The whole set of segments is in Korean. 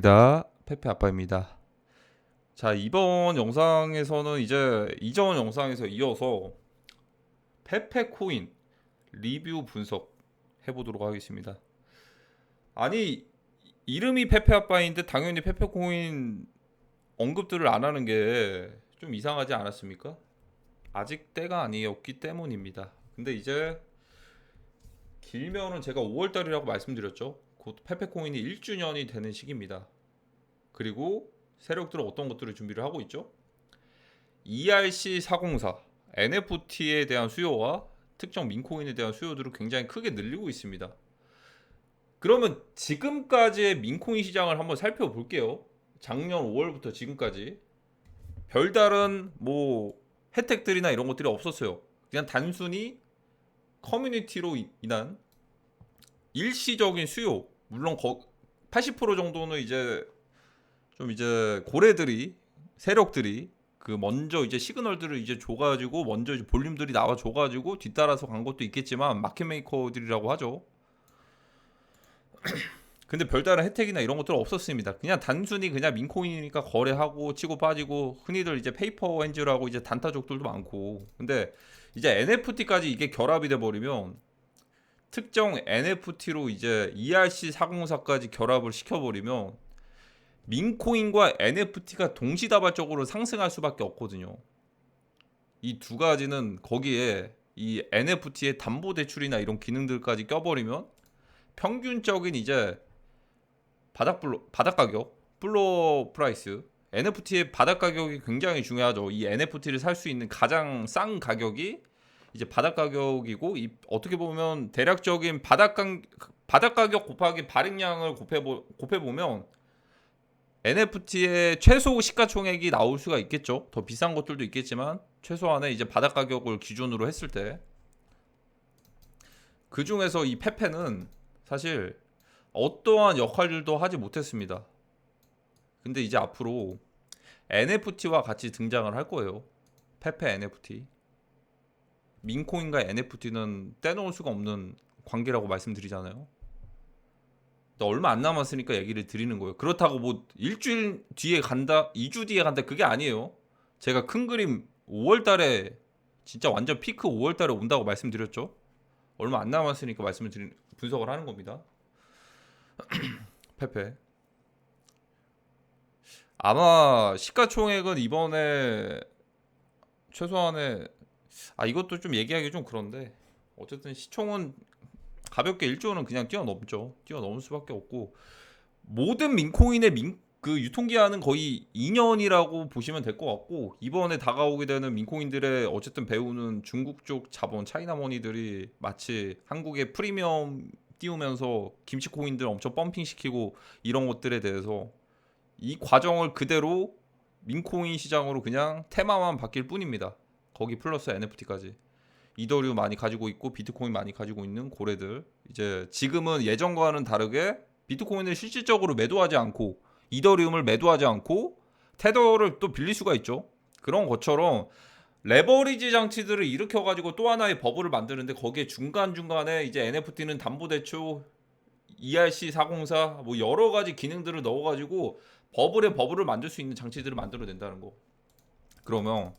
페페 아빠입니다. 자, 이번 영상에서는 이제 이전 영상에서 이어서 페페 코인 리뷰 분석 해보도록 하겠습니다. 아니, 이름이 페페 아빠인데 당연히 페페 코인 언급들을 안 하는 게 좀 이상하지 않았습니까? 아직 때가 아니었기 때문입니다. 근데 이제 길면은 제가 5월달이라고 말씀드렸죠. 곧 페페 코인이 1주년이 되는 시기입니다. 그리고 세력들은 어떤 것들을 준비를 하고 있죠? ERC404 NFT에 대한 수요와 특정 민코인에 대한 수요들을 굉장히 크게 늘리고 있습니다. 그러면 지금까지의 민코인 시장을 한번 살펴볼게요. 작년 5월부터 지금까지 별다른 혜택들이나 이런 것들이 없었어요. 그냥 단순히 커뮤니티로 인한 일시적인 수요, 물론 80% 정도는 이제 고래들이, 세력들이 그 먼저 이제 시그널들을 이제 줘가지고 먼저 이제 볼륨들이 나와 줘가지고 뒤따라서 간 것도 있겠지만 마켓메이커들이라고 하죠. 근데 별다른 혜택이나 이런 것들은 없었습니다. 그냥 단순히 그냥 민코인이니까 거래하고 치고 빠지고, 흔히들 이제 페이퍼 핸즈라고 이제 단타족들도 많고. 근데 이제 NFT까지 이게 결합이 돼 버리면, 특정 NFT로 이제 ERC404까지 결합을 시켜버리면 민코인과 NFT가 동시다발적으로 상승할 수밖에 없거든요. 이 두 가지는 거기에 이 NFT의 담보대출이나 이런 기능들까지 껴버리면 평균적인 이제 바닥 가격, 플로어 프라이스, NFT의 바닥 가격이 굉장히 중요하죠. 이 NFT를 살 수 있는 가장 싼 가격이 이제 바닥 가격이고, 이 어떻게 보면 대략적인 바닥 가격 곱하기 발행량을 곱해 보면 NFT의 최소 시가총액이 나올 수가 있겠죠. 더 비싼 것들도 있겠지만 최소한의 이제 바닥 가격을 기준으로 했을 때, 그 중에서 이 페페는 사실 어떠한 역할들도 하지 못했습니다. 근데 이제 앞으로 NFT와 같이 등장을 할 거예요. 페페 NFT. 민코인과 NFT는 떼놓을 수가 없는 관계라고 말씀드리잖아요. 얼마 안 남았으니까 얘기를 드리는 거예요. 그렇다고 뭐 일주일 뒤에 간다, 2주 뒤에 간다, 그게 아니에요. 제가 큰 그림 5월 달에, 진짜 완전 피크 5월 달에 온다고 말씀드렸죠. 얼마 안 남았으니까 분석을 하는 겁니다. 페페. 아마 시가총액은 이번에 최소한의, 이것도 좀 얘기하기 좀 그런데, 어쨌든 시총은 가볍게 1조는 그냥 뛰어넘죠. 뛰어넘을 수밖에 없고, 모든 민코인의 그 유통기한은 거의 2년이라고 보시면 될 것 같고, 이번에 다가오게 되는 민코인들의 어쨌든 배우는 중국 쪽 자본, 차이나머니들이 마치 한국의 프리미엄 띄우면서 김치코인들 엄청 펌핑시키고 이런 것들에 대해서 이 과정을 그대로 민코인 시장으로 그냥 테마만 바뀔 뿐입니다. 거기 플러스 NFT까지. 이더리움 많이 가지고 있고 비트코인 많이 가지고 있는 고래들, 이제 지금은 예전과는 다르게 비트코인을 실질적으로 매도하지 않고 이더리움을 매도하지 않고 테더를 또 빌릴 수가 있죠. 그런 것처럼 레버리지 장치들을 일으켜가지고 또 하나의 버블을 만드는데, 거기에 중간중간에 이제 NFT는 담보대출, ERC404 뭐 여러 가지 기능들을 넣어가지고 버블을 만들 수 있는 장치들을 만들어낸다는 거. 그러면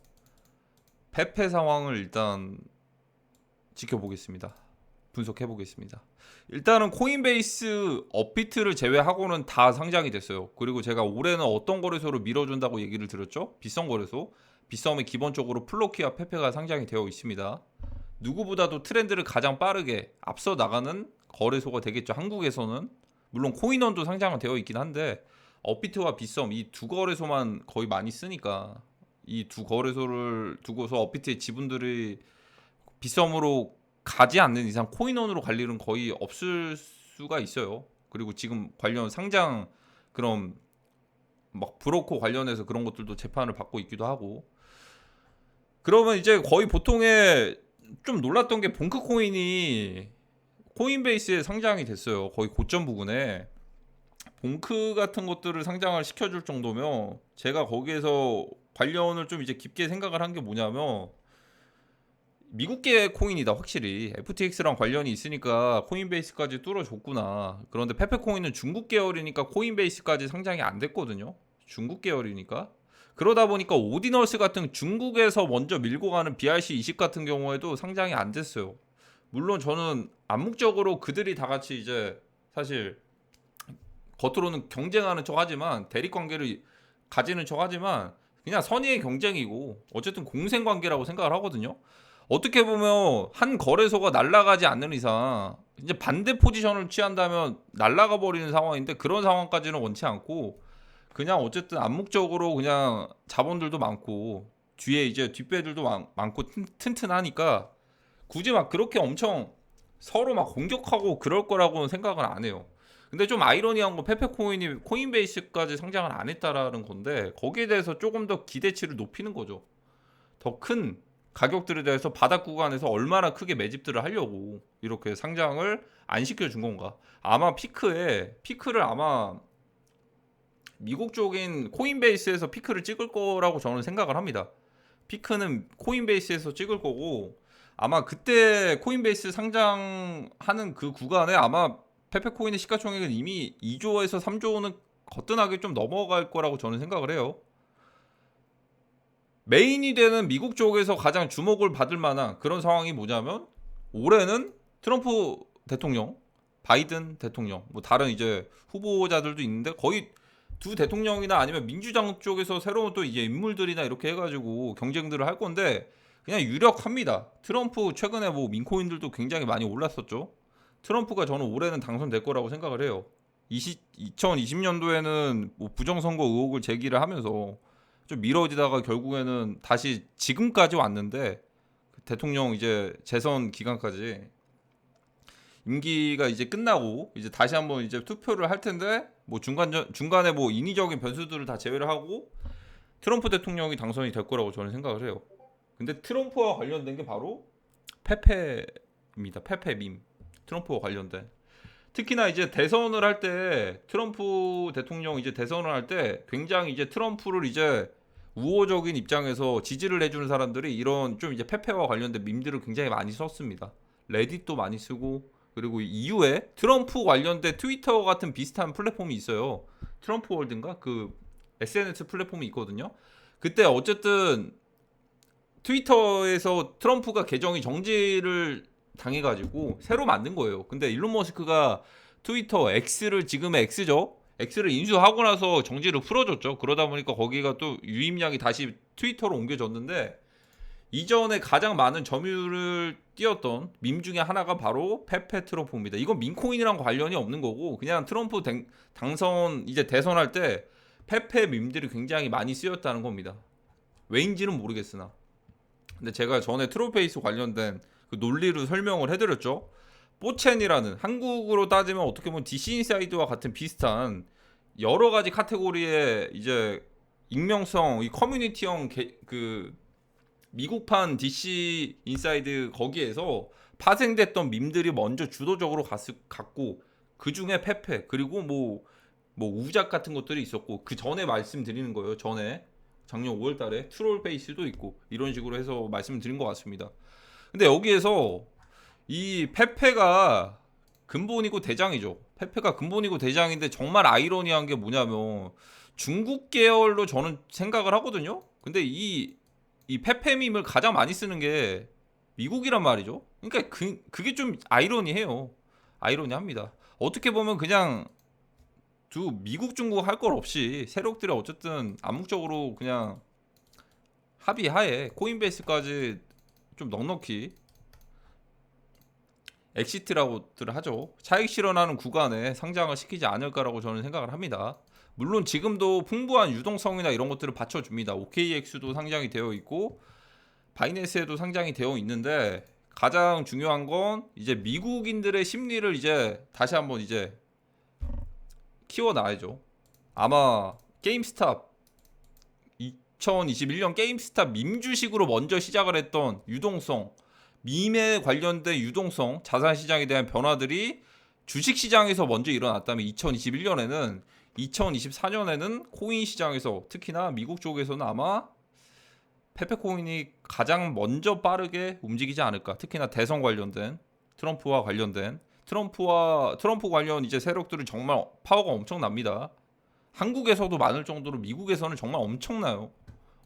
페페 상황을 일단 지켜보겠습니다. 분석해 보겠습니다. 일단은 코인베이스, 업비트를 제외하고는 다 상장이 됐어요. 그리고 제가 올해는 어떤 거래소로 밀어준다고 얘기를 드렸죠? 빗썸 거래소. 빗썸에 기본적으로 플로키와 페페가 상장이 되어 있습니다. 누구보다도 트렌드를 가장 빠르게 앞서 나가는 거래소가 되겠죠. 한국에서는 물론 코인원도 상장은 되어 있긴 한데, 업비트와 빗썸 이 두 거래소만 거의 많이 쓰니까, 이 두 거래소를 두고서 업비트의 지분들이 빗썸으로 가지 않는 이상 코인원으로 갈 일은 거의 없을 수가 있어요. 그리고 지금 관련 상장, 그런 막 브로커 관련해서 그런 것들도 재판을 받고 있기도 하고. 그러면 이제 거의 보통의, 좀 놀랐던 게 봉크 코인이 코인베이스에 상장이 됐어요. 거의 고점 부근에 봉크 같은 것들을 상장을 시켜줄 정도면, 제가 거기에서 관련을 좀 이제 깊게 생각을 한 게 뭐냐면, 미국계 코인이다 확실히. FTX랑 관련이 있으니까 코인베이스까지 뚫어줬구나. 그런데 페페 코인은 중국 계열이니까 코인베이스까지 상장이 안 됐거든요. 중국 계열이니까. 그러다 보니까 오디너스 같은 중국에서 먼저 밀고 가는 BRC20 같은 경우에도 상장이 안 됐어요. 물론 저는 암묵적으로 그들이 다 같이 이제 사실 겉으로는 경쟁하는 척 하지만 대립 관계를 가지는 척 하지만 그냥 선의의 경쟁이고 어쨌든 공생 관계라고 생각을 하거든요. 어떻게 보면 한 거래소가 날아가지 않는 이상 이제 반대 포지션을 취한다면 날아가 버리는 상황인데 그런 상황까지는 원치 않고 그냥 어쨌든 암묵적으로 그냥 자본들도 많고 뒤에 이제 뒷배들도 많고 튼튼하니까 굳이 막 그렇게 엄청 서로 막 공격하고 그럴 거라고는 생각을 안 해요. 근데 좀 아이러니한 건 페페코인이 코인베이스까지 상장을 안 했다라는 건데 거기에 대해서 조금 더 기대치를 높이는 거죠. 더 큰 가격들에 대해서 바닥 구간에서 얼마나 크게 매집들을 하려고 이렇게 상장을 안 시켜준 건가. 아마 피크를 아마 미국 쪽인 코인베이스에서 피크를 찍을 거라고 저는 생각을 합니다. 피크는 코인베이스에서 찍을 거고 아마 그때 코인베이스 상장하는 그 구간에 아마 페페코인의 시가총액은 이미 2조에서 3조는 거뜬하게 좀 넘어갈 거라고 저는 생각을 해요. 메인이 되는 미국 쪽에서 가장 주목을 받을 만한 그런 상황이 뭐냐면 올해는 트럼프 대통령, 바이든 대통령, 뭐 다른 이제 후보자들도 있는데 거의 두 대통령이나 아니면 민주당 쪽에서 새로운 또 이제 인물들이나 이렇게 해가지고 경쟁들을 할 건데 그냥 유력합니다. 트럼프 최근에 뭐 민코인들도 굉장히 많이 올랐었죠. 트럼프가 저는 올해는 당선될 거라고 생각을 해요. 2020년도에는 뭐 부정선거 의혹을 제기를 하면서 좀 미뤄지다가 결국에는 다시 지금까지 왔는데 대통령 이제 재선 기간까지 임기가 이제 끝나고 이제 다시 한번 이제 투표를 할 텐데 뭐 중간에 뭐 인위적인 변수들을 다 제외를 하고 트럼프 대통령이 당선이 될 거라고 저는 생각을 해요. 근데 트럼프와 관련된 게 바로 페페입니다. 페페 밈. 트럼프와 관련된. 특히나 이제 대선을 할 때 트럼프 대통령 이제 대선을 할 때 굉장히 이제 트럼프를 이제 우호적인 입장에서 지지를 해주는 사람들이 이런 좀 이제 페페와 관련된 밈들을 굉장히 많이 썼습니다. 레딧도 많이 쓰고 그리고 이후에 트럼프 관련된 트위터 같은 비슷한 플랫폼이 있어요. 트럼프 월드인가 그 SNS 플랫폼이 있거든요. 그때 어쨌든 트위터에서 트럼프가 계정이 정지를 당해가지고 새로 만든 거예요. 근데 일론 머스크가 트위터 X를 지금의 X죠. X를 인수하고 나서 정지를 풀어줬죠. 그러다 보니까 거기가 또 유입량이 다시 트위터로 옮겨졌는데 이전에 가장 많은 점유율을 띄었던 밈 중에 하나가 바로 페페 트럼프입니다. 이건 민코인이랑 관련이 없는 거고 그냥 트럼프 당선 이제 대선할 때 페페 밈들이 굉장히 많이 쓰였다는 겁니다. 왜인지는 모르겠으나 근데 제가 전에 트로페이스 관련된 그 논리를 설명을 해드렸죠. 뽀첸이라는 한국으로 따지면 어떻게 보면 DC 인사이드와 같은 비슷한 여러 가지 카테고리의 이제 익명성, 이 커뮤니티형 그 미국판 DC 인사이드 거기에서 파생됐던 밈들이 먼저 주도적으로 갔고 그 중에 페페 그리고 뭐 우작 같은 것들이 있었고 그 전에 말씀드리는 거예요. 전에 작년 5월달에 트롤 베이스도 있고 이런 식으로 해서 말씀을 드린 것 같습니다. 근데 여기에서 이 페페가 근본이고 대장이죠. 페페가 근본이고 대장인데 정말 아이러니한 게 뭐냐면 중국 계열로 저는 생각을 하거든요. 근데 이 페페 밈을 가장 많이 쓰는 게 미국이란 말이죠. 그러니까 그게 좀 아이러니해요. 아이러니합니다. 어떻게 보면 그냥 두 미국 중국 할 것 없이 세력들이 어쨌든 암묵적으로 그냥 합의하에 코인베이스까지 좀 넉넉히 엑시트라고들 하죠. 차익 실현하는 구간에 상장을 시키지 않을까라고 저는 생각을 합니다. 물론 지금도 풍부한 유동성이나 이런 것들을 받쳐줍니다. OKX도 상장이 되어 있고 바이낸스에도 상장이 되어 있는데 가장 중요한 건 이제 미국인들의 심리를 이제 다시 한번 이제 키워놔야죠. 아마 게임스탑 2021년 게임스탑 밈 주식으로 먼저 시작을 했던 유동성 밈에 관련된 유동성 자산 시장에 대한 변화들이 주식 시장에서 먼저 일어났다면 2021년에는 2024년에는 코인 시장에서 특히나 미국 쪽에서는 아마 페페코인이 가장 먼저 빠르게 움직이지 않을까. 특히나 대선 관련된 트럼프와 관련된 트럼프 관련 이제 세력들은 정말 파워가 엄청납니다. 한국에서도 많을 정도로 미국에서는 정말 엄청나요.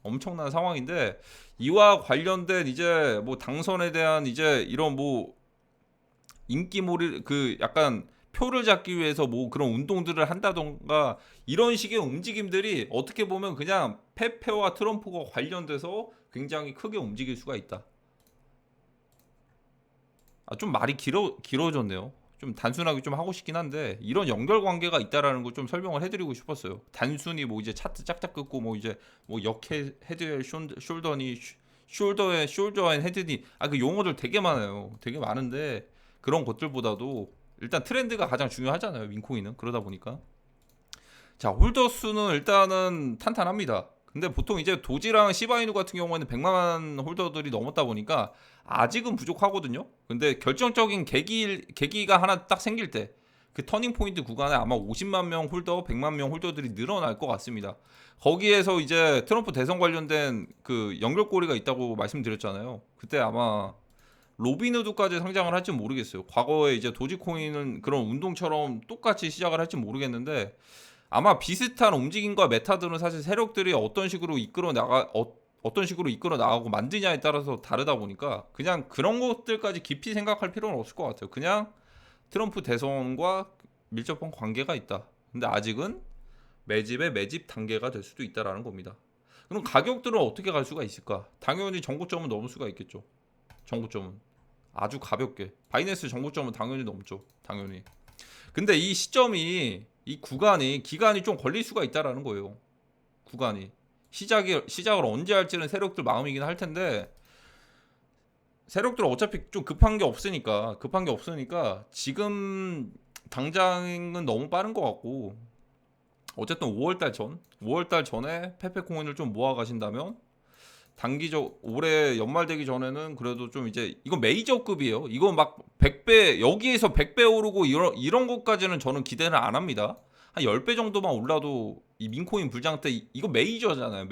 엄청난 상황인데 이와 관련된 이제 뭐 당선에 대한 이제 이런 뭐 인기몰이 그 약간 표를 잡기 위해서 뭐 그런 운동들을 한다던가 이런 식의 움직임들이 어떻게 보면 그냥 페페와 트럼프가 관련돼서 굉장히 크게 움직일 수가 있다. 좀 말이 길어졌네요. 좀 단순하게 좀 하고 싶긴 한데 이런 연결 관계가 있다라는 걸 좀 설명을 해드리고 싶었어요. 단순히 뭐 이제 차트 짝짝 긋고 뭐 이제 뭐 역해 헤드에 숄더니 숄더 앤 헤드니 그 용어들 되게 많아요. 되게 많은데 그런 것들보다도 일단 트렌드가 가장 중요하잖아요. 민코인은 그러다 보니까 자 홀더 수는 일단은 탄탄합니다. 근데 보통 이제 도지랑 시바이누 같은 경우에는 100만 홀더들이 넘었다 보니까 아직은 부족하거든요. 근데 결정적인 계기가 하나 딱 생길 때 그 터닝 포인트 구간에 아마 50만 명 홀더, 100만 명 홀더들이 늘어날 것 같습니다. 거기에서 이제 트럼프 대선 관련된 그 연결고리가 있다고 말씀드렸잖아요. 그때 아마 로빈후드까지 상장을 할지 모르겠어요. 과거에 이제 도지코인은 그런 운동처럼 똑같이 시작을 할지 모르겠는데 아마 비슷한 움직임과 메타들은 사실 세력들이 어떤 식으로 이끌어 나가고 만드냐에 따라서 다르다 보니까 그냥 그런 것들까지 깊이 생각할 필요는 없을 것 같아요. 그냥 트럼프 대선과 밀접한 관계가 있다. 근데 아직은 매집의 매집 단계가 될 수도 있다라는 겁니다. 그럼 가격들은 어떻게 갈 수가 있을까? 당연히 정고점은 넘을 수가 있겠죠. 정고점은 아주 가볍게 바이낸스 정고점은 당연히 넘죠. 당연히. 근데 이 시점이 이 기간이 좀 걸릴 수가 있다라는 거예요. 구간이 시작을 언제 할지는 세력들 마음이긴 할 텐데 세력들 어차피 좀 급한 게 없으니까 지금 당장은 너무 빠른 것 같고 어쨌든 5월달 전에 페페코인을 좀 모아 가신다면 단기적 올해 연말 되기 전에는 그래도 좀 이제 이건 메이저급이에요. 이거 막 100배 여기에서 100배 오르고 이런 것까지는 저는 기대는 안 합니다. 한 10배 정도만 올라도 이 민코인 불장 때 이거 메이저잖아요.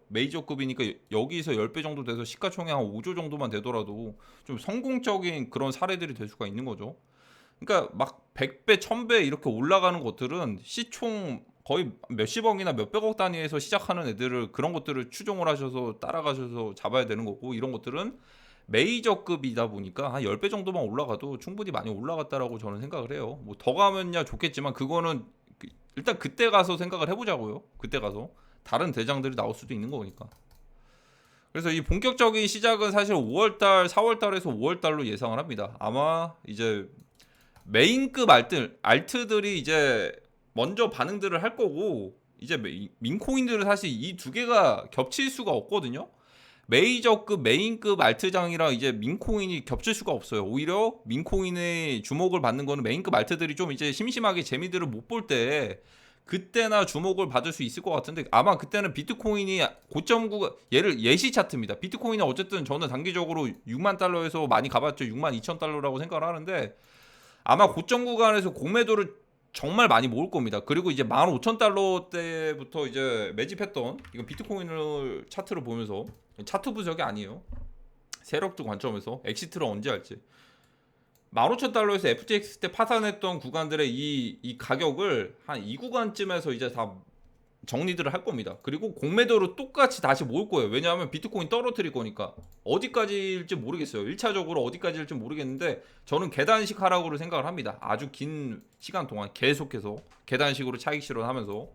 메이저급이니까 여기서 10배 정도 돼서 시가총액 한 5조 정도만 되더라도 좀 성공적인 그런 사례들이 될 수가 있는 거죠. 그러니까 막 100배, 1000배 이렇게 올라가는 것들은 시총 거의 몇십억이나 몇백억 단위에서 시작하는 애들을 그런 것들을 추종을 하셔서 따라가셔서 잡아야 되는 거고 이런 것들은 메이저급이다 보니까 한 10배 정도만 올라가도 충분히 많이 올라갔다라고 저는 생각을 해요. 뭐 더 가면야 좋겠지만 그거는 일단 그때 가서 생각을 해보자고요. 그때 가서 다른 대장들이 나올 수도 있는 거니까. 그래서 이 본격적인 시작은 사실 5월달, 4월달에서 5월달로 예상을 합니다. 아마 이제 메인급 알트들이 이제 먼저 반응들을 할 거고 이제 민코인들은 사실 이 두 개가 겹칠 수가 없거든요. 메이저급 메인급 알트장이랑 이제 민코인이 겹칠 수가 없어요. 오히려 민코인의 주목을 받는 거는 메인급 알트들이 좀 이제 심심하게 재미들을 못 볼 때 그때나 주목을 받을 수 있을 것 같은데 아마 그때는 비트코인이 고점 구간 예시 차트입니다. 비트코인은 어쨌든 저는 단기적으로 6만 달러에서 많이 가봤죠. 6만 2천 달러라고 생각을 하는데 아마 고점 구간에서 공매도를 정말 많이 모을 겁니다. 그리고 이제 15,000달러 때부터 이제 매집했던 이건 비트코인을 차트를 보면서 차트 분석이 아니에요. 세력들 관점에서 엑시트를 언제 할지 15,000달러에서 FTX 때 파산했던 구간들의 이 가격을 한 이 구간쯤에서 이제 다 정리들을 할 겁니다. 그리고 공매도로 똑같이 다시 모을 거예요. 왜냐하면 비트코인 떨어뜨릴 거니까. 어디까지일지 모르겠어요. 1차적으로 어디까지일지 모르겠는데 저는 계단식 하락으로 생각을 합니다. 아주 긴 시간 동안 계속해서 계단식으로 차익 실현하면서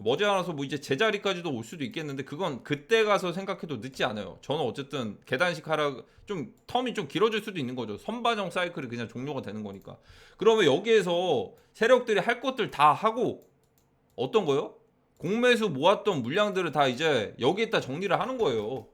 머지않아서 뭐 이제 제자리까지도 올 수도 있겠는데 그건 그때 가서 생각해도 늦지 않아요. 저는 어쨌든 계단식 하락 좀 텀이 좀 길어질 수도 있는 거죠. 선반영 사이클이 그냥 종료가 되는 거니까. 그러면 여기에서 세력들이 할 것들 다 하고 어떤 거요? 공매수 모았던 물량들을 다 이제 여기에다 정리를 하는 거예요.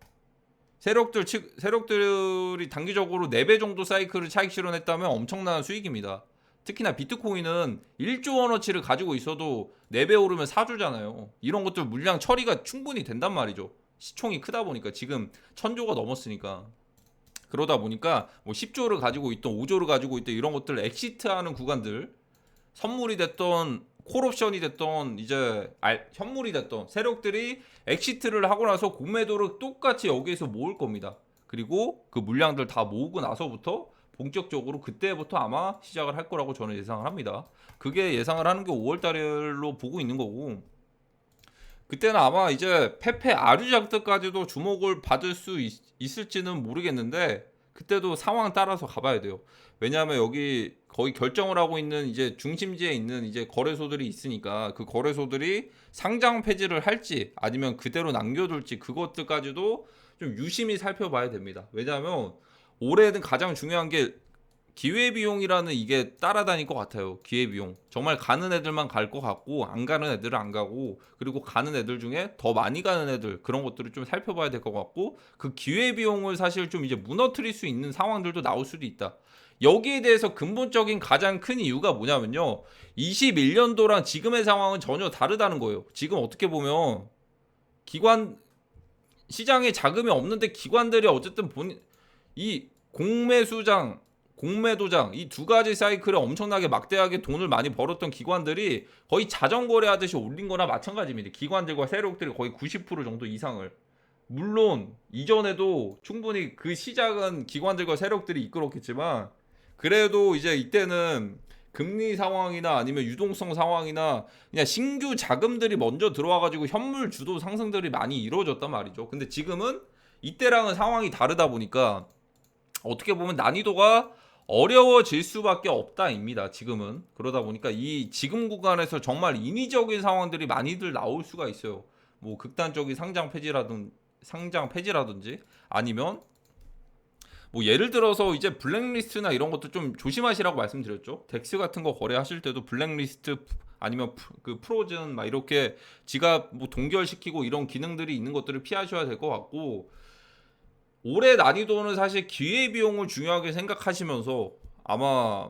세력들이 단기적으로 4배 정도 사이클을 차익 실현했다면 엄청난 수익입니다. 특히나 비트코인은 1조 원어치를 가지고 있어도 4배 오르면 4조잖아요. 이런 것들 물량 처리가 충분히 된단 말이죠. 시총이 크다 보니까 지금 1000조가 넘었으니까. 그러다 보니까 뭐 10조를 가지고 있던 5조를 가지고 있던 이런 것들 엑시트하는 구간들 선물이 됐던 콜옵션이 됐던 이제 현물이 됐던 세력들이 엑시트를 하고 나서 공매도를 똑같이 여기에서 모을 겁니다. 그리고 그 물량들 다 모으고 나서부터 본격적으로 그때부터 아마 시작을 할 거라고 저는 예상을 합니다. 그게 예상을 하는 게 5월 달로 보고 있는 거고, 그때는 아마 이제 페페 아류작들까지도 주목을 받을 수 있을지는 모르겠는데, 그때도 상황 따라서 가봐야 돼요. 왜냐하면 여기 거의 결정을 하고 있는 이제 중심지에 있는 이제 거래소들이 있으니까 그 거래소들이 상장 폐지를 할지 아니면 그대로 남겨둘지 그것들까지도 좀 유심히 살펴봐야 됩니다. 왜냐하면 올해는 가장 중요한 게 기회비용이라는 이게 따라다닐 것 같아요. 기회비용. 정말 가는 애들만 갈 것 같고 안 가는 애들은 안 가고, 그리고 가는 애들 중에 더 많이 가는 애들, 그런 것들을 좀 살펴봐야 될 것 같고, 그 기회비용을 사실 좀 이제 무너뜨릴 수 있는 상황들도 나올 수도 있다. 여기에 대해서 근본적인 가장 큰 이유가 뭐냐면요, 21년도랑 지금의 상황은 전혀 다르다는 거예요. 지금 어떻게 보면 기관 시장에 자금이 없는데 기관들이 어쨌든 이 공매수장, 공매도장, 이 두 가지 사이클에 엄청나게 막대하게 돈을 많이 벌었던 기관들이 거의 자전거래 하듯이 올린 거나 마찬가지입니다. 기관들과 세력들이 거의 90% 정도 이상을. 물론 이전에도 충분히 그 시작은 기관들과 세력들이 이끌었겠지만, 그래도 이제 이때는 금리 상황이나 아니면 유동성 상황이나 그냥 신규 자금들이 먼저 들어와가지고 현물 주도 상승들이 많이 이루어졌단 말이죠. 근데 지금은 이때랑은 상황이 다르다 보니까 어떻게 보면 난이도가 어려워질 수밖에 없다입니다. 지금은. 그러다 보니까 이 지금 구간에서 정말 인위적인 상황들이 많이들 나올 수가 있어요. 뭐 극단적인 상장 폐지라든지 아니면 뭐 예를 들어서 이제 블랙리스트나 이런 것도 좀 조심하시라고 말씀드렸죠. 덱스 같은 거 거래하실 때도 블랙리스트 아니면 그 프로즌 막 이렇게 지갑 뭐 동결시키고 이런 기능들이 있는 것들을 피하셔야 될 것 같고, 올해 난이도는 사실 기회비용을 중요하게 생각하시면서 아마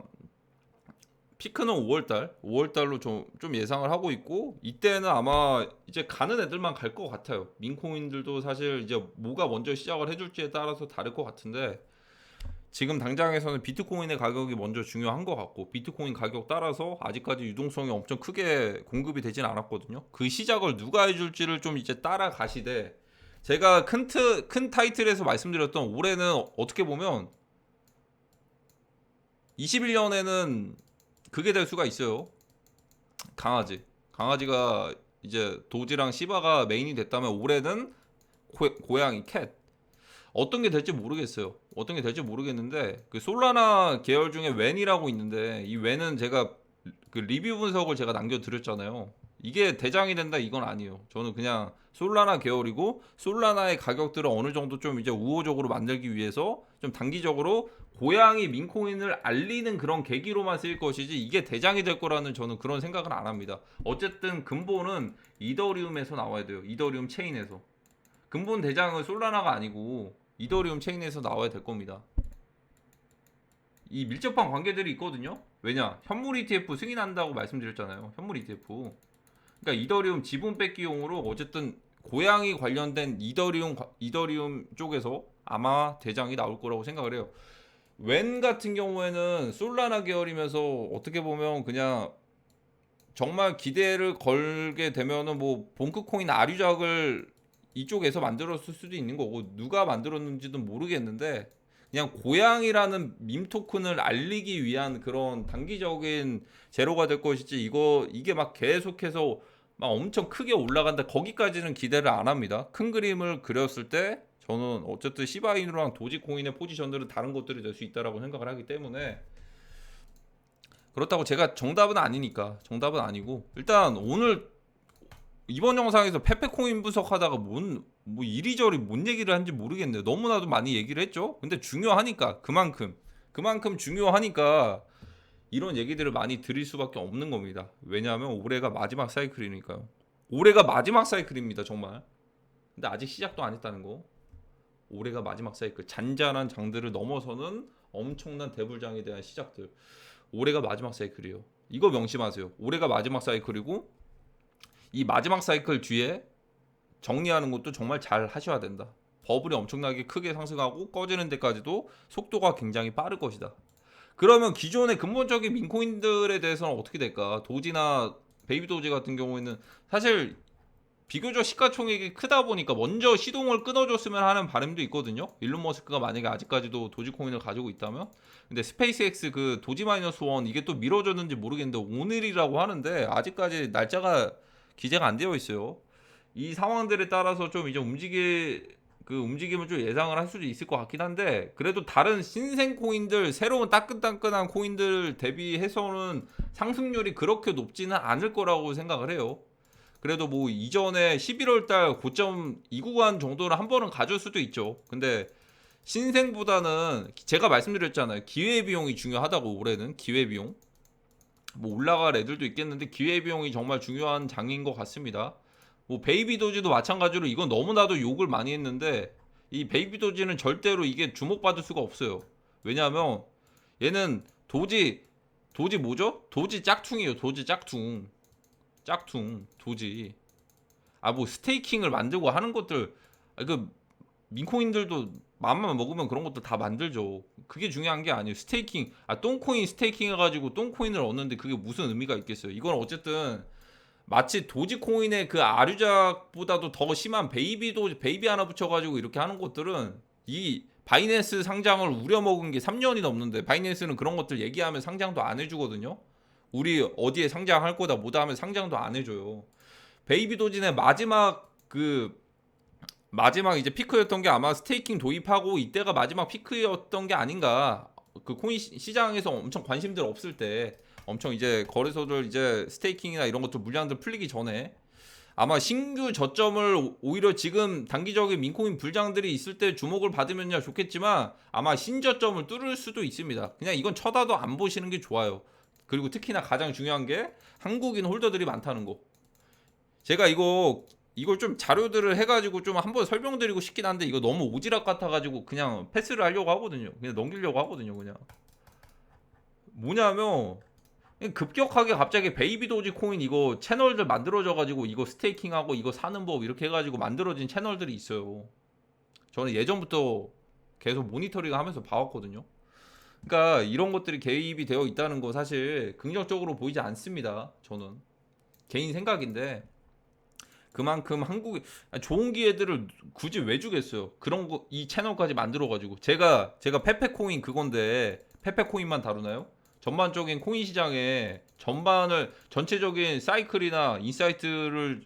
피크는 5월달로 좀 예상을 하고 있고, 이때는 아마 이제 가는 애들만 갈 것 같아요. 민코인들도 사실 이제 뭐가 먼저 시작을 해줄지에 따라서 다를 것 같은데, 지금 당장에서는 비트코인의 가격이 먼저 중요한 것 같고, 비트코인 가격 따라서 아직까지 유동성이 엄청 크게 공급이 되진 않았거든요. 그 시작을 누가 해줄지를 좀 이제 따라가시되, 제가 큰 타이틀에서 말씀드렸던 올해는 어떻게 보면 21년에는 그게 될 수가 있어요. 강아지가 이제 도지랑 시바가 메인이 됐다면 올해는 고양이 캣. 어떤 게 될지 모르겠어요. 어떤 게 될지 모르겠는데, 그 솔라나 계열 중에 웬이라고 있는데, 이 웬은 제가 그 리뷰 분석을 제가 남겨드렸잖아요. 이게 대장이 된다 이건 아니에요. 저는 그냥 솔라나 계열이고, 솔라나의 가격들을 어느 정도 좀 이제 우호적으로 만들기 위해서 좀 단기적으로 고양이 민코인을 알리는 그런 계기로만 쓰일 것이지, 이게 대장이 될 거라는 저는 그런 생각은 안 합니다. 어쨌든 근본은 이더리움에서 나와야 돼요. 이더리움 체인에서. 근본 대장은 솔라나가 아니고 이더리움 체인에서 나와야 될 겁니다. 이 밀접한 관계들이 있거든요. 왜냐? 현물 ETF 승인한다고 말씀드렸잖아요. 현물 ETF. 그러니까 이더리움 지분 뺏기용으로 어쨌든 고양이 관련된 이더리움 쪽에서 아마 대장이 나올 거라고 생각을 해요. 웬 같은 경우에는 솔라나 계열이면서 어떻게 보면 그냥 정말 기대를 걸게 되면은 뭐 본크코인 아류작을 이쪽에서 만들었을 수도 있는 거고, 누가 만들었는지도 모르겠는데, 그냥 고양이라는 밈 토큰을 알리기 위한 그런 단기적인 제로가 될 것이지, 이게 막 계속해서 막 엄청 크게 올라간다, 거기까지는 기대를 안 합니다. 큰 그림을 그렸을 때 저는 어쨌든 시바이누랑 도지코인의 포지션들은 다른 것들이 될 수 있다라고 생각을 하기 때문에, 그렇다고 제가 정답은 아니니까, 정답은 아니고, 일단 오늘 이번 영상에서 페페코인 분석하다가 뭐 이리저리 뭔 얘기를 한지 모르겠네요. 너무나도 많이 얘기를 했죠. 근데 중요하니까, 그만큼 중요하니까 이런 얘기들을 많이 드릴 수밖에 없는 겁니다. 왜냐하면 올해가 마지막 사이클이니까요. 올해가 마지막 사이클입니다, 정말. 근데 아직 시작도 안 했다는 거. 올해가 마지막 사이클. 잔잔한 장들을 넘어서는 엄청난 대불장에 대한 시작들. 올해가 마지막 사이클이에요. 이거 명심하세요. 올해가 마지막 사이클이고, 이 마지막 사이클 뒤에 정리하는 것도 정말 잘 하셔야 된다. 버블이 엄청나게 크게 상승하고 꺼지는 데까지도 속도가 굉장히 빠를 것이다. 그러면 기존의 근본적인 민코인들에 대해서는 어떻게 될까? 도지나 베이비 도지 같은 경우에는 사실 비교적 시가총액이 크다 보니까 먼저 시동을 끊어줬으면 하는 바람도 있거든요. 일론 머스크가 만약에 아직까지도 도지코인을 가지고 있다면. 근데 스페이스X 그 도지 마이너스 원 이게 또 미뤄졌는지 모르겠는데 오늘이라고 하는데 아직까지 날짜가 기재가 안 되어 있어요. 이 상황들에 따라서 좀 이제 움직임을 좀 예상을 할 수도 있을 것 같긴 한데, 그래도 다른 신생 코인들, 새로운 따끈따끈한 코인들 대비해서는 상승률이 그렇게 높지는 않을 거라고 생각을 해요. 그래도 뭐 이전에 11월 달 고점 이 구간 정도는 한 번은 가줄 수도 있죠. 근데 신생보다는 제가 말씀드렸잖아요. 기회비용이 중요하다고. 올해는 기회비용. 뭐 올라갈 애들도 있겠는데 기회비용이 정말 중요한 장인 것 같습니다. 뭐 베이비 도지도 마찬가지로 이건 너무나도 욕을 많이 했는데, 이 베이비 도지는 절대로 이게 주목받을 수가 없어요. 왜냐하면 얘는 도지 뭐죠? 도지 짝퉁이에요. 도지 짝퉁. 도지. 아 뭐 스테이킹을 만들고 하는 것들, 그 민코인들도 맘만 먹으면 그런 것도 다 만들죠. 그게 중요한 게 아니에요. 스테이킹, 똥코인 스테이킹 해가지고 똥코인을 얻는데 그게 무슨 의미가 있겠어요. 이건 어쨌든 마치 도지코인의 그 아류작보다도 더 심한 베이비 하나 붙여가지고 이렇게 하는 것들은, 이 바이낸스 상장을 우려먹은 게 3년이 넘는데 바이낸스는 그런 것들 얘기하면 상장도 안 해주거든요. 우리 어디에 상장할 거다 뭐다 하면 상장도 안 해줘요. 베이비 도진의 마지막 이제 피크였던 게 아마 스테이킹 도입하고 이때가 마지막 피크였던 게 아닌가. 그 코인 시장에서 엄청 관심들 없을 때, 엄청 이제 거래소들 이제 스테이킹이나 이런 것들 물량들 풀리기 전에 아마 신규 저점을 오히려 지금 단기적인 민코인 불장들이 있을 때 주목을 받으면야 좋겠지만 아마 신저점을 뚫을 수도 있습니다. 그냥 이건 쳐다도 안 보시는 게 좋아요. 그리고 특히나 가장 중요한 게 한국인 홀더들이 많다는 거. 제가 이걸 좀 자료들을 해가지고 좀 한번 설명드리고 싶긴 한데 이거 너무 오지랖 같아가지고 그냥 패스를 하려고 하거든요. 그냥 넘기려고 하거든요. 그냥 뭐냐면 급격하게 갑자기 베이비 도지 코인 이거 채널들 만들어져가지고 이거 스테이킹하고 이거 사는 법 이렇게 해가지고 만들어진 채널들이 있어요. 저는 예전부터 계속 모니터링 하면서 봐왔거든요. 그러니까 이런 것들이 개입이 되어 있다는 거 사실 긍정적으로 보이지 않습니다. 저는 개인 생각인데, 그만큼 한국에 좋은 기회들을 굳이 왜 주겠어요. 그런 거 이 채널까지 만들어 가지고 제가 페페코인 그건데 페페코인만 다루나요? 전반적인 코인 시장에 전체적인 사이클이나 인사이트를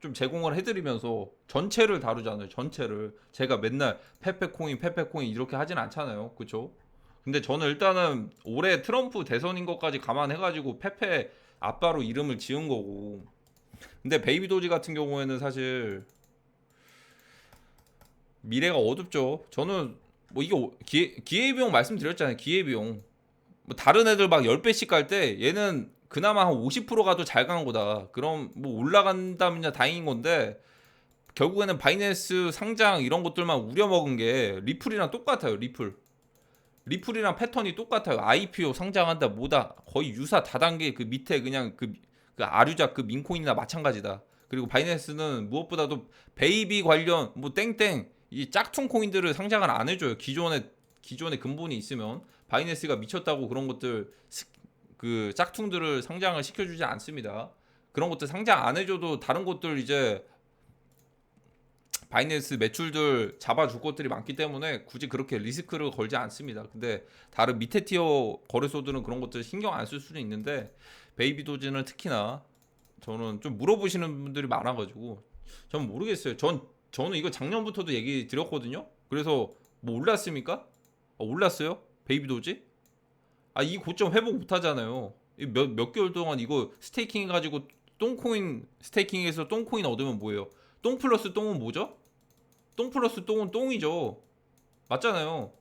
좀 제공을 해드리면서 전체를 다루잖아요. 전체를 제가 맨날 페페코인 이렇게 하진 않잖아요. 그렇죠? 근데 저는 일단은 올해 트럼프 대선인 것까지 감안해가지고 페페 아빠로 이름을 지은 거고. 근데 베이비 도지 같은 경우에는 사실 미래가 어둡죠. 저는 뭐 이게 기회비용 말씀드렸잖아요. 기회비용. 뭐 다른 애들 막 10배씩 갈 때 얘는 그나마 한 50% 가도 잘 간 거다. 그럼 뭐 올라간다면 다행인 건데, 결국에는 바이낸스 상장 이런 것들만 우려먹은 게 리플이랑 똑같아요. 리플이랑 패턴이 똑같아요. IPO 상장한다 뭐다 거의 유사 다단계. 그 밑에 그냥 그 아류작 그 민코인이나 마찬가지다. 그리고 바이낸스는 무엇보다도 베이비 관련 뭐 땡땡 이 짝퉁 코인들을 상장을 안 해줘요. 기존에 근본이 있으면 바이낸스가 미쳤다고 그런 것들 그 짝퉁들을 상장을 시켜주지 않습니다. 그런 것들 상장 안 해줘도 다른 것들 이제 바이낸스 매출들 잡아줄 것들이 많기 때문에 굳이 그렇게 리스크를 걸지 않습니다. 근데 다른 밑에 티어 거래소들은 그런 것들 신경 안 쓸 수는 있는데, 베이비 도지는 특히나 저는 좀 물어보시는 분들이 많아가지고 전 모르겠어요. 저는 이거 작년부터도 얘기 드렸거든요. 그래서 뭐 올랐습니까? 올랐어요? 베이비 도지? 이 고점 회복 못하잖아요. 몇 개월 동안 이거 스테이킹 해가지고 똥코인 스테이킹해서 똥코인 얻으면 뭐예요? 똥 플러스 똥은 뭐죠? 똥 플러스 똥은 똥이죠. 맞잖아요.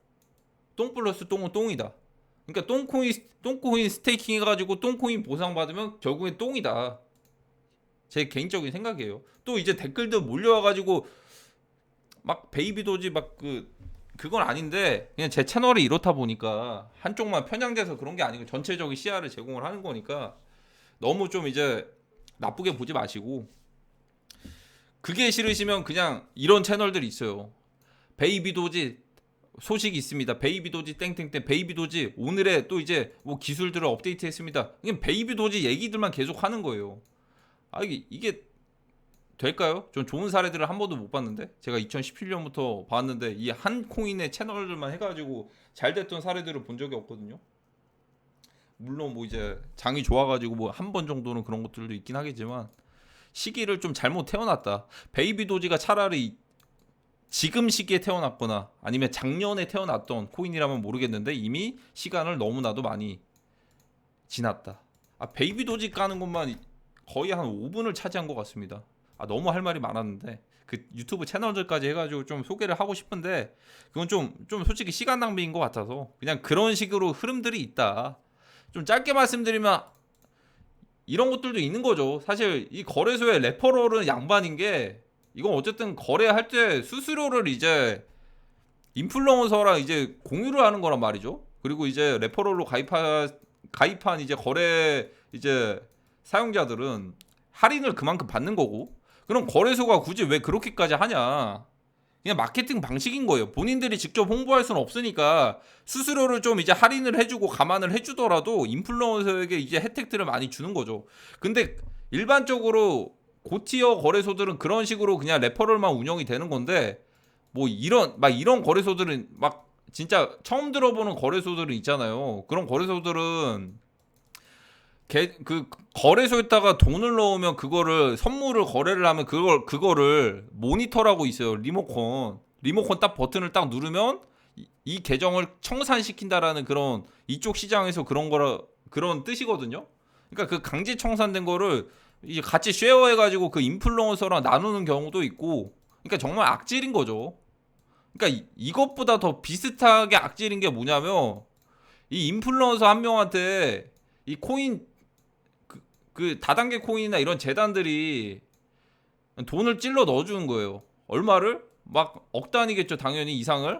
똥 플러스 똥은 똥이다. 그러니까 똥코인 스테이킹 해가지고 똥코인 보상 받으면 결국엔 똥이다. 제 개인적인 생각이에요. 또 이제 댓글도 몰려와가지고 막 베이비 도지 그건 아닌데, 그냥 제 채널이 이렇다 보니까 한쪽만 편향돼서 그런 게 아니고 전체적인 시야를 제공을 하는 거니까 너무 좀 이제 나쁘게 보지 마시고, 그게 싫으시면 그냥 이런 채널들이 있어요. 베이비 도지 소식이 있습니다. 베이비 도지 땡땡땡 베이비 도지 오늘의 또 이제 뭐 기술들을 업데이트했습니다. 그냥 베이비 도지 얘기들만 계속 하는 거예요. 이게 될까요? 전 좋은 사례들을 한 번도 못 봤는데, 제가 2017년부터 봤는데 이 한 코인의 채널들만 해가지고 잘 됐던 사례들을 본 적이 없거든요. 물론 뭐 이제 장이 좋아가지고 뭐 한 번 정도는 그런 것들도 있긴 하겠지만, 시기를 좀 잘못 태어났다. 베이비 도지가 차라리 지금 시기에 태어났거나 아니면 작년에 태어났던 코인이라면 모르겠는데 이미 시간을 너무나도 많이 지났다. 베이비 도지 까는 것만 거의 한 5분을 차지한 것 같습니다. 너무 할 말이 많았는데 그 유튜브 채널들까지 해가지고 좀 소개를 하고 싶은데, 그건 좀 솔직히 시간 낭비인 것 같아서 그냥 그런 식으로 흐름들이 있다. 좀 짧게 말씀드리면 이런 것들도 있는 거죠. 사실 이 거래소의 레퍼럴은 양반인 게, 이건 어쨌든 거래할 때 수수료를 이제 인플루언서랑 이제 공유를 하는 거란 말이죠. 그리고 이제 레퍼럴로 가입한 이제 거래 이제 사용자들은 할인을 그만큼 받는 거고, 그럼 거래소가 굳이 왜 그렇게까지 하냐? 그냥 마케팅 방식인 거예요. 본인들이 직접 홍보할 수는 없으니까 수수료를 좀 이제 할인을 해주고 감안을 해주더라도 인플루언서에게 이제 혜택들을 많이 주는 거죠. 근데 일반적으로 고티어 거래소들은 그런 식으로 그냥 레퍼럴만 운영이 되는 건데, 뭐 이런 거래소들은 막 진짜 처음 들어보는 거래소들은 있잖아요. 그런 거래소들은 그 거래소에다가 돈을 넣으면 그거를 선물을 거래를 하면 그거를 모니터라고 있어요. 리모컨 딱 버튼을 딱 누르면 이 계정을 청산시킨다라는 그런, 이쪽 시장에서 그런 뜻이거든요. 그러니까 그 강제 청산된 거를 이제 같이 쉐어해가지고 그 인플루언서랑 나누는 경우도 있고, 그러니까 정말 악질인 거죠. 그러니까 이것보다 더 비슷하게 악질인 게 뭐냐면, 이 인플루언서 한 명한테 이 코인 그 다단계 코인이나 이런 재단들이 돈을 찔러 넣어주는 거예요. 얼마를? 막 억 단위겠죠, 당연히.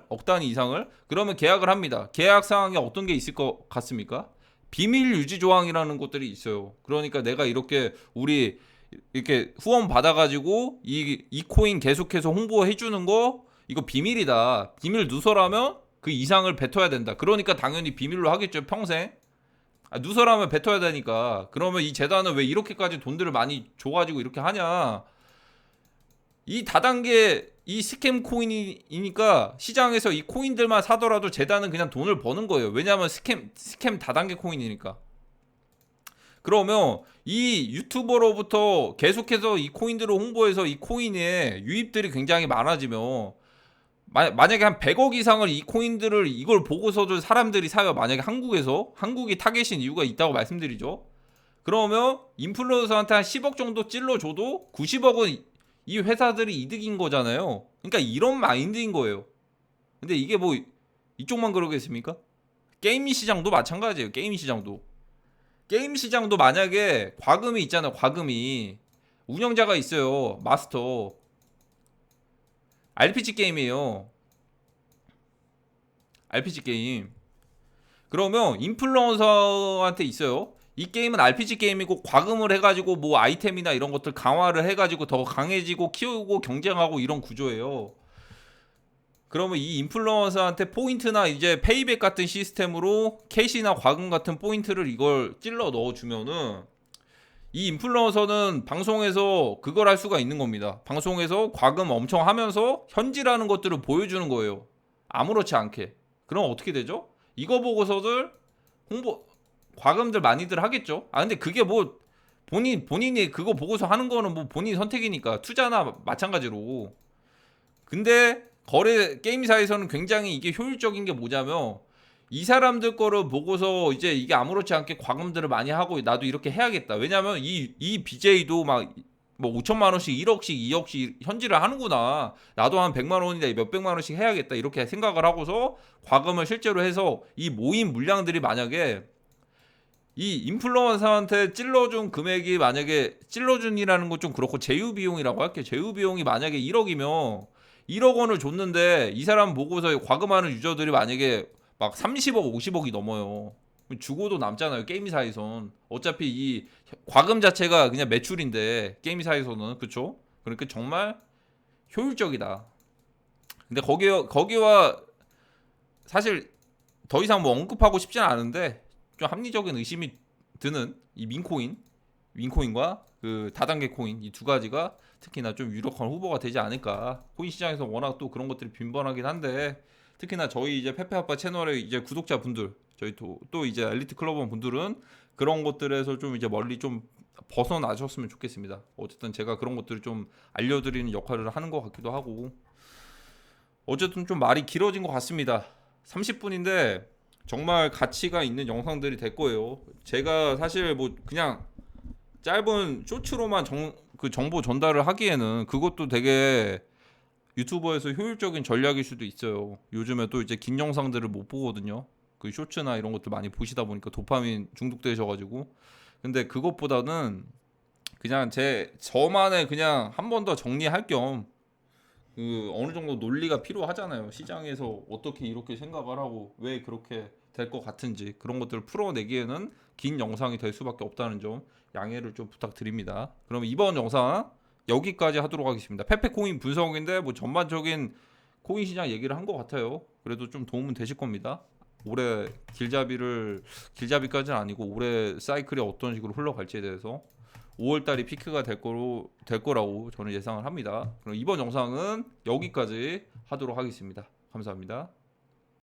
억 단위 이상을. 그러면 계약을 합니다. 계약 사항에 어떤 게 있을 것 같습니까? 비밀 유지 조항이라는 것들이 있어요. 그러니까 내가 우리 이렇게 후원 받아가지고 이 코인 계속해서 홍보해 주는 거 이거 비밀이다. 비밀 누설하면 그 이상을 뱉어야 된다. 그러니까 당연히 비밀로 하겠죠, 평생. 누설하면 뱉어야 되니까. 그러면 이 재단은 왜 이렇게까지 돈들을 많이 줘가지고 이렇게 하냐? 이 다단계 이 스캠 코인이니까 시장에서 이 코인들만 사더라도 재단은 그냥 돈을 버는 거예요. 왜냐하면 스캠 다단계 코인이니까. 그러면 이 유튜버로부터 계속해서 이 코인들을 홍보해서 이 코인의 유입들이 굉장히 많아지면, 만약에 한 100억 이상을 이 코인들을 이걸 보고서도 사람들이 사요. 만약에 한국이 타겟인 이유가 있다고 말씀드리죠. 그러면 인플루언서한테 한 10억 정도 찔러줘도 90억은 이 회사들이 이득인 거잖아요. 그러니까 이런 마인드인 거예요. 근데 이게 뭐 이쪽만 그러겠습니까? 게임 시장도 마찬가지예요. 게임 시장도 만약에 과금이 있잖아요. 과금이 운영자가 있어요. 마스터. RPG 게임이에요. RPG 게임. 그러면 인플루언서한테 있어요. 이 게임은 RPG 게임이고 과금을 해가지고 뭐 아이템이나 이런 것들 강화를 해가지고 더 강해지고 키우고 경쟁하고 이런 구조예요. 그러면 이 인플루언서한테 포인트나 이제 페이백 같은 시스템으로 캐시나 과금 같은 포인트를 이걸 찔러 넣어주면은 이 인플루언서는 방송에서 그걸 할 수가 있는 겁니다. 방송에서 과금 엄청 하면서 현질하는 것들을 보여주는 거예요. 아무렇지 않게. 그럼 어떻게 되죠? 이거 보고서들 과금들 많이들 하겠죠. 근데 그게 뭐 본인이 그거 보고서 하는 거는 뭐 본인 선택이니까, 투자나 마찬가지로. 근데 게임사에서는 굉장히 이게 효율적인 게 뭐냐면, 이 사람들 거를 보고서 이제 이게 아무렇지 않게 과금들을 많이 하고 나도 이렇게 해야겠다. 왜냐면 이 BJ도 막 뭐 5천만 원씩 1억씩 2억씩 현질을 하는구나. 나도 한 100만 원이나 몇백만 원씩 해야겠다. 이렇게 생각을 하고서 과금을 실제로 해서 이 모인 물량들이 만약에 이 인플루언서한테 찔러준 금액이, 만약에 찔러준이라는 건 좀 그렇고 제휴 비용이라고 할게요. 제휴 비용이 만약에 1억이면 1억 원을 줬는데 이 사람 보고서 과금하는 유저들이 만약에 막 30억 50억이 넘어요. 죽어도 남잖아요. 게임사에선 어차피 이 과금 자체가 그냥 매출인데, 게임사에서는. 그쵸? 그러니까 정말 효율적이다. 근데 거기와 사실 더 이상 뭐 언급하고 싶지는 않은데, 좀 합리적인 의심이 드는 이 민코인과 그 다단계 코인 이 두 가지가 특히나 좀 유력한 후보가 되지 않을까. 코인 시장에서 워낙 또 그런 것들이 빈번하긴 한데 특히나 저희 이제 페페아빠 채널의 이제 구독자분들 저희 또 이제 엘리트 클로버 분들은 그런 것들에서 좀 이제 멀리 좀 벗어나셨으면 좋겠습니다. 어쨌든 제가 그런 것들을 좀 알려드리는 역할을 하는 것 같기도 하고 어쨌든 좀 말이 길어진 것 같습니다. 30분인데 정말 가치가 있는 영상들이 될 거예요. 제가 사실 뭐 그냥 짧은 쇼츠로만 그 정보 전달을 하기에는 그것도 되게 유튜버에서 효율적인 전략일 수도 있어요. 요즘에 또 이제 긴 영상들을 못 보거든요. 그 쇼츠나 이런 것들 많이 보시다 보니까 도파민 중독되셔가지고. 근데 그것보다는 그냥 저만의 그냥 한 번 더 정리할 겸 그 어느 정도 논리가 필요하잖아요. 시장에서 어떻게 이렇게 생각을 하고 왜 그렇게 될 것 같은지 그런 것들을 풀어내기에는 긴 영상이 될 수밖에 없다는 점 양해를 좀 부탁드립니다. 그럼 이번 영상 여기까지 하도록 하겠습니다. 페페코인 분석인데 뭐 전반적인 코인 시장 얘기를 한 것 같아요. 그래도 좀 도움은 되실 겁니다. 올해 길잡이까지는 아니고 올해 사이클이 어떤 식으로 흘러갈지에 대해서 5월 달이 피크가 될 거라고 저는 예상을 합니다. 그럼 이번 영상은 여기까지 하도록 하겠습니다. 감사합니다.